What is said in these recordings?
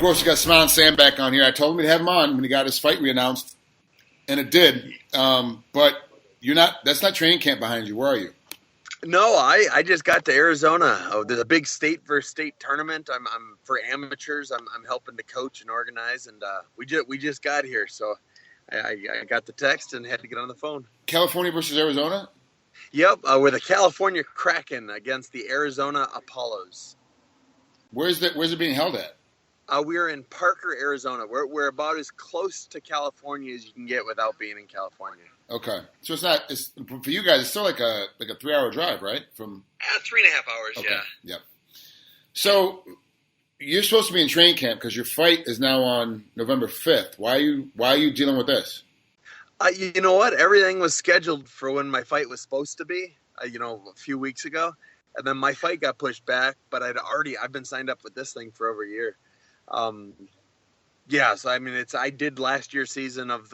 course, we got Sman Sam back on here. I told him we'd have him on when he got his fight reannounced, and it did. But you're not. That's not training camp behind you. Where are you? No, I just got to Arizona. Oh, there's a big state versus state tournament. I'm for amateurs. I'm helping to coach and organize, and we just got here, so I got the text and had to get on the phone. California versus Arizona. Yep, we're the California Kraken against the Arizona Apollos. Where's it being held at? We are in Parker, Arizona. We're about as close to California as you can get without being in California. Okay, so it's not. It's for you guys. It's still like a 3-hour drive, right? From 3.5 hours. okay. Yeah. Yep. So you're supposed to be in training camp because your fight is now on November 5th. Why are you dealing with this? You know what? Everything was scheduled for when my fight was supposed to be. A few weeks ago, and then my fight got pushed back. But I've been signed up with this thing for over a year. Yeah. So I mean, I did last year's season of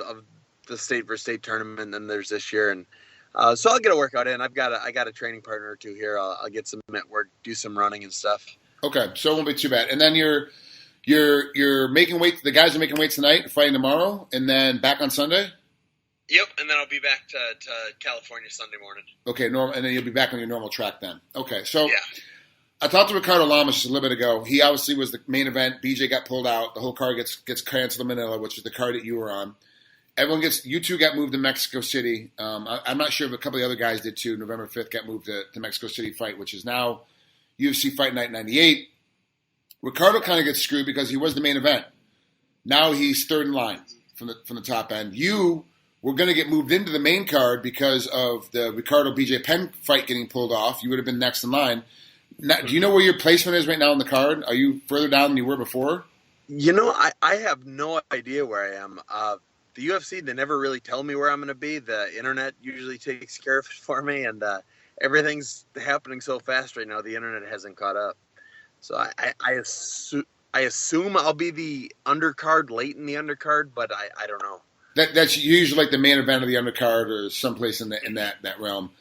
the state versus state tournament, and then there's this year, and so I'll get a workout in. I got a training partner or two here. I'll get some at work, do some running and stuff. Okay, so it won't be too bad. And then you're making weight. The guys are making weights tonight, fighting tomorrow, and then back on Sunday. Yep, and then I'll be back to California Sunday morning. Okay, and then you'll be back on your normal track then. Okay, so yeah. I talked to Ricardo Lamas just a little bit ago. He obviously was the main event. BJ got pulled out. The whole card gets canceled in Manila, which is the card that you were on. You two got moved to Mexico City. I'm not sure if a couple of the other guys did too. November 5th got moved to Mexico City fight, which is now UFC Fight Night 98. Ricardo kind of gets screwed because he was the main event. Now he's third in line from the top end. You were going to get moved into the main card because of the Ricardo BJ Penn fight getting pulled off. You would have been next in line. Now, do you know where your placement is right now on the card? Are you further down than you were before? I have no idea where I am. The UFC, they never really tell me where I'm going to be. The internet usually takes care of it for me, and everything's happening so fast right now, the internet hasn't caught up. So I assume I'll be the undercard, late in the undercard, but I don't know. That's usually like the main event of the undercard or someplace in that realm.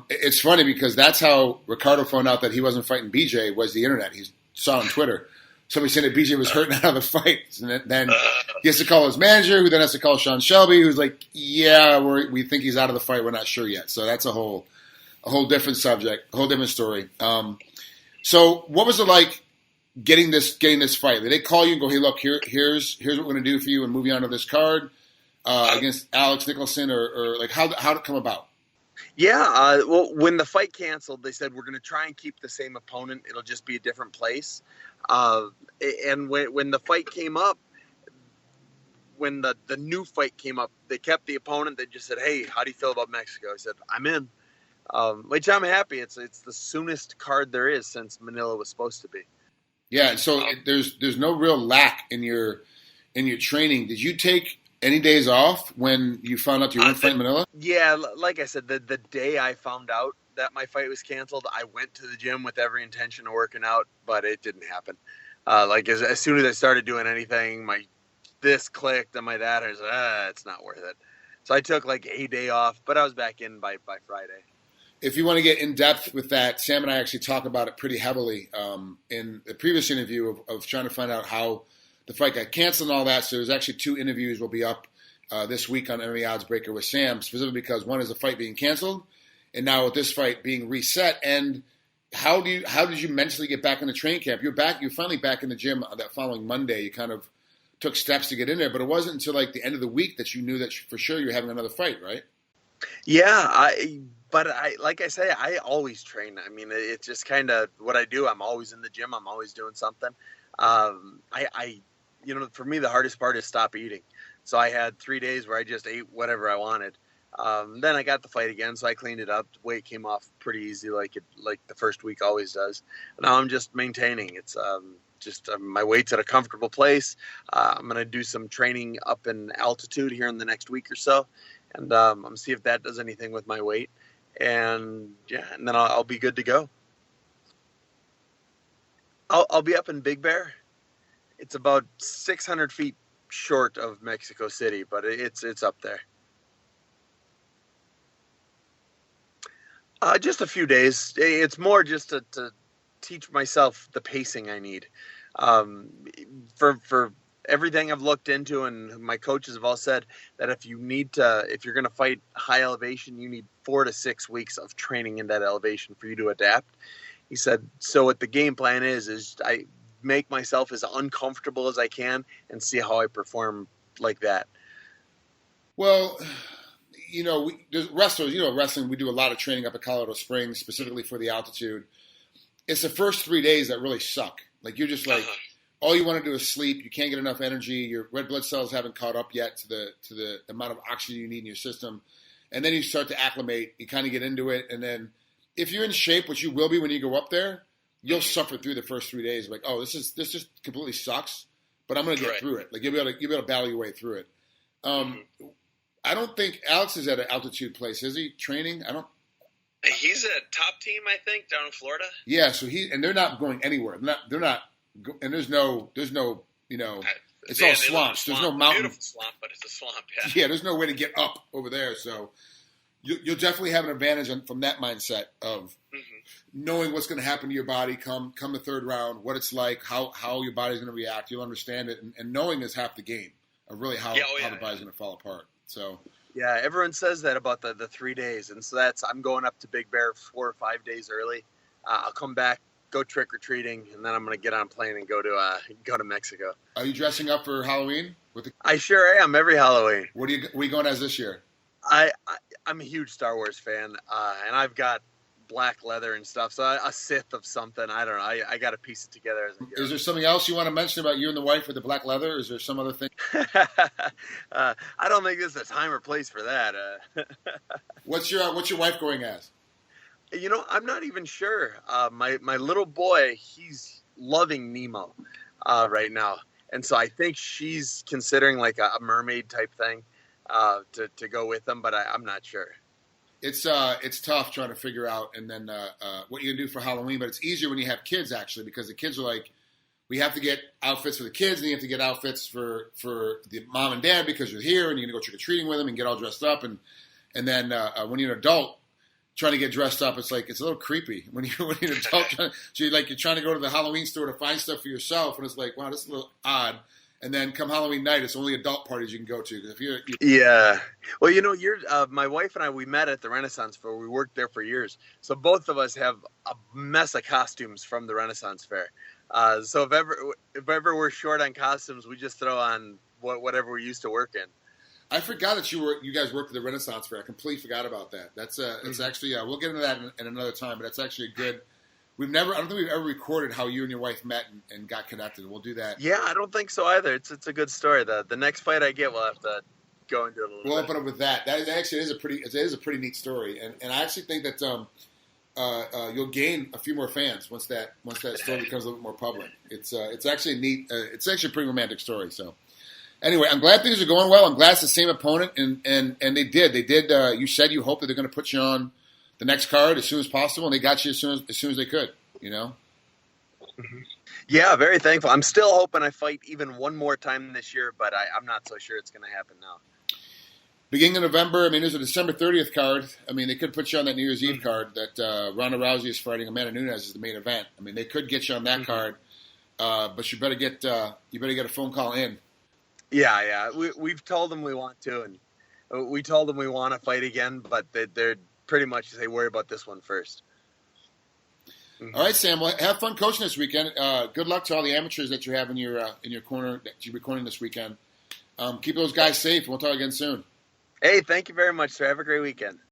It's funny because that's how Ricardo found out that he wasn't fighting BJ was the internet. He saw on Twitter. Somebody said that BJ was hurting out of the fight. And then he has to call his manager, who then has to call Sean Shelby, who's like, yeah, we think he's out of the fight. We're not sure yet. So that's a whole different subject, a whole different story. So what was it like getting this fight? Did they call you and go, hey, look, here's what we're going to do for you and move you onto this card against Alex Nicholson or like how did it come about? Yeah, well, when the fight canceled, they said we're going to try and keep the same opponent. It'll just be a different place. And when the fight came up, when the new fight came up, they kept the opponent. They just said, hey, how do you feel about Mexico? I said, I'm in, which I'm happy. It's the soonest card there is since Manila was supposed to be. Yeah, so there's no real lack in your training. Did you take any days off when you found out you weren't fighting Manila? Yeah, like I said, the day I found out that my fight was canceled, I went to the gym with every intention of working out, but it didn't happen. As soon as I started doing anything, this clicked and my that, I was like, it's not worth it. So I took like a day off, but I was back in by Friday. If you want to get in depth with that, Sam and I actually talk about it pretty heavily in the previous interview of trying to find out how the fight got canceled and all that. So there's actually 2 interviews will be up this week on MMA Oddsbreaker with Sam, specifically because one is the fight being canceled, and now with this fight being reset. And how did you mentally get back in the training camp? You're finally back in the gym that following Monday. You kind of took steps to get in there, but it wasn't until like the end of the week that you knew that for sure you're having another fight, right? Yeah, but like I say, I always train. I mean, it's just kind of what I do. I'm always in the gym. I'm always doing something. For me, the hardest part is stop eating. So I had 3 days where I just ate whatever I wanted. Then I got the fight again, so I cleaned it up. The weight came off pretty easy, like the first week always does. Now I'm just maintaining. It's my weight's at a comfortable place. I'm gonna do some training up in altitude here in the next week or so, and I'm gonna see if that does anything with my weight. And and then I'll be good to go. I'll be up in Big Bear. It's about 600 feet short of Mexico City, but it's up there. Just a few days. It's more just to teach myself the pacing I need. For everything I've looked into, and my coaches have all said that if you're going to fight high elevation, you need 4 to 6 weeks of training in that elevation for you to adapt. He said, so what the game plan is I make myself as uncomfortable as I can and see how I perform like that. Well, there's wrestlers, wrestling, we do a lot of training up at Colorado Springs, specifically for the altitude. It's the first 3 days that really suck. Like, you're just like, all you want to do is sleep. You can't get enough energy. Your red blood cells haven't caught up yet to the amount of oxygen you need in your system. And then you start to acclimate. You kind of get into it. And then if you're in shape, which you will be when you go up there, you'll suffer through the first 3 days. Like, oh, this just completely sucks, but I'm going to get through it. Like, you'll be able to battle your way through it. I don't think Alex is at an altitude place, is he? Training? He's a top team, I think, down in Florida. Yeah, so and they're not going anywhere. They're not, and there's no, it's all swamps. There's no mountain. Beautiful swamp, but it's a swamp. Yeah. Yeah, there's no way to get up over there. So you'll definitely have an advantage from that mindset of knowing what's going to happen to your body come the third round, what it's like, how your body's going to react. You'll understand it, and knowing is half the game of really how the body's going to fall apart. So. Yeah, everyone says that about the 3 days, and so I'm going up to Big Bear 4 or 5 days early. I'll come back, go trick or treating, and then I'm going to get on a plane and go to Mexico. Are you dressing up for Halloween? I sure am every Halloween. What are you going as this year? I'm a huge Star Wars fan, and I've got black leather and stuff. So a Sith of something. I don't know. I got to piece it together as I go. Is there something else you want to mention about you and the wife with the black leather? Or is there some other thing? I don't think there's a time or place for that. What's your wife going as? I'm not even sure. My little boy, he's loving Nemo right now, and so I think she's considering like a mermaid type thing to go with them, but I'm not sure. It's tough trying to figure out and then what you can do for Halloween, but it's easier when you have kids actually, because the kids are like, we have to get outfits for the kids, and you have to get outfits for the mom and dad because you're here and you're gonna go trick or treating with them and get all dressed up, and then when you're an adult trying to get dressed up, it's a little creepy when you're an adult. So you're trying to go to the Halloween store to find stuff for yourself, and it's like, wow, this is a little odd. And then come Halloween night, it's only adult parties you can go to. If you're yeah. Well, you're my wife and I, we met at the Renaissance Fair. We worked there for years. So both of us have a mess of costumes from the Renaissance Fair. So if ever we're short on costumes, we just throw on whatever we used to work in. I forgot that you guys worked at the Renaissance Fair. I completely forgot about that. That's it's actually we'll get into that in another time, but that's actually a good. I don't think we've ever recorded how you and your wife met and got connected. We'll do that. Yeah, I don't think so either. It's a good story. The next fight I get, we'll have to go into it a little bit. We'll open up with that. That actually is a pretty neat story, and I actually think that you'll gain a few more fans once that story becomes a little bit more public. It's actually a neat. It's actually a pretty romantic story. So anyway, I'm glad things are going well. I'm glad it's the same opponent, and they did. You said you hope that they're going to put you on the next card as soon as possible, and they got you as soon as they could. Yeah, very thankful. I'm still hoping I fight even one more time this year, but I'm not so sure it's going to happen now. Beginning of November, there's a December 30th card. They could put you on that New Year's Eve card that Ronda Rousey is fighting Amanda Nunes as the main event. They could get you on that card, but you better get a phone call in. Yeah. We've told them we want to, and we told them we want to fight again, but they're pretty much they worry about this one first. All right, Sam. Well, have fun coaching this weekend. Good luck to all the amateurs that you have in your corner that you're recording this weekend. Keep those guys safe, and we'll talk again soon. Hey, thank you very much, sir. Have a great weekend.